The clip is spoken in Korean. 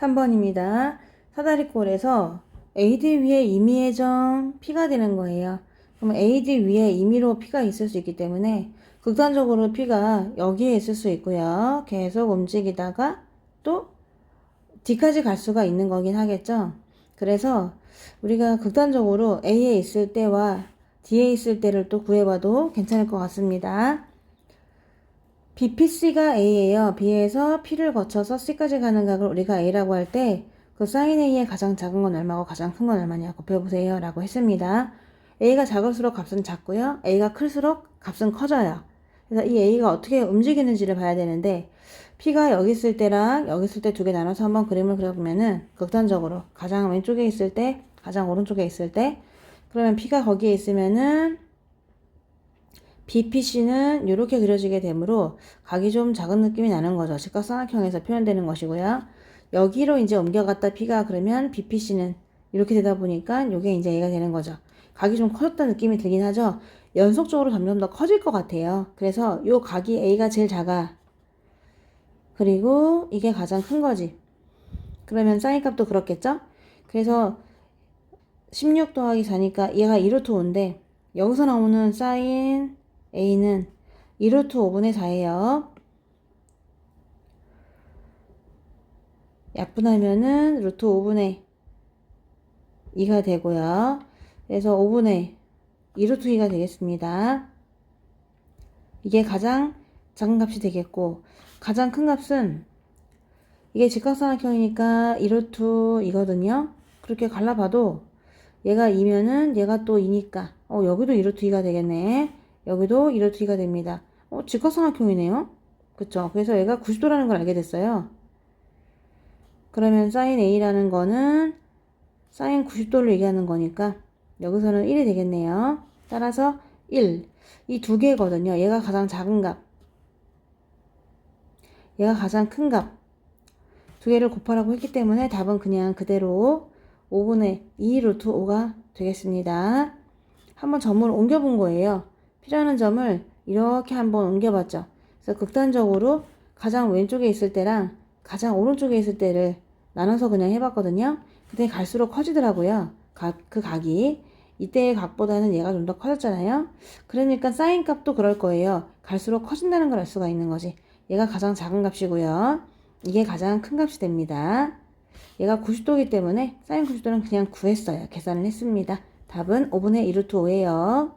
3번입니다. 사다리꼴에서 AD 위에 임의의 점 P가 되는 거예요. 그러면 AD 위에 임의로 P가 있을 수 있기 때문에 극단적으로 P가 여기에 있을 수 있고요. 계속 움직이다가 또 D까지 갈 수가 있는 거긴 하겠죠. 그래서 우리가 극단적으로 A에 있을 때와 D에 있을 때를 또 구해봐도 괜찮을 것 같습니다. BPC가 A예요. B에서 P를 거쳐서 C까지 가는 각을 우리가 A라고 할 때 그 sin A의 가장 작은 건 얼마고 가장 큰 건 얼마냐 곱해보세요 라고 했습니다. A가 작을수록 값은 작고요. A가 클수록 값은 커져요. 그래서 이 A가 어떻게 움직이는지를 봐야 되는데 P가 여기 있을 때랑 여기 있을 때 두 개 나눠서 한번 그림을 그려보면은 극단적으로 가장 왼쪽에 있을 때 가장 오른쪽에 있을 때 그러면 P가 거기에 있으면은 BPC는 이렇게 그려지게 되므로 각이 좀 작은 느낌이 나는 거죠. 직각삼각형에서 표현되는 것이고요. 여기로 이제 옮겨갔다 P가 그러면 BPC는 이렇게 되다 보니까 이게 이제 A가 되는 거죠. 각이 좀 커졌다는 느낌이 들긴 하죠. 연속적으로 점점 더 커질 것 같아요. 그래서 이 각이 A가 제일 작아. 그리고 이게 가장 큰 거지. 그러면 사인 값도 그렇겠죠? 그래서 16 더하기 4니까 얘가 2루트 5인데 여기서 나오는 사인 A는 2루트 5분의 4예요. 약분하면은 루트 5분의 2가 되고요. 그래서 5분의 2루트 2가 되겠습니다. 이게 가장 작은 값이 되겠고 가장 큰 값은 이게 직각삼각형이니까 2루트 2거든요. 그렇게 갈라봐도 얘가 2면은 얘가 또 2니까 여기도 2루트 2가 되겠네. 여기도 2루트 2가 됩니다. 직각삼각형이네요. 그쵸? 그래서 얘가 90도라는 걸 알게 됐어요. 그러면 sin A라는 거는 sin 90도를 얘기하는 거니까 여기서는 1이 되겠네요. 따라서 1. 이 두 개거든요. 얘가 가장 작은 값. 얘가 가장 큰 값. 두 개를 곱하라고 했기 때문에 답은 그냥 그대로 5분의 2 루트 5가 되겠습니다. 한번 점을 옮겨본 거예요. P라는 점을 이렇게 한번 옮겨봤죠. 그래서 극단적으로 가장 왼쪽에 있을 때랑 가장 오른쪽에 있을 때를 나눠서 그냥 해봤거든요. 근데 갈수록 커지더라고요. 그 각이. 이때의 각보다는 얘가 좀 더 커졌잖아요. 그러니까 사인 값도 그럴 거예요. 갈수록 커진다는 걸 알 수가 있는 거지. 얘가 가장 작은 값이고요. 이게 가장 큰 값이 됩니다. 얘가 90도이기 때문에 사인 90도는 그냥 구했어요. 계산을 했습니다. 답은 5분의 2루트 5예요.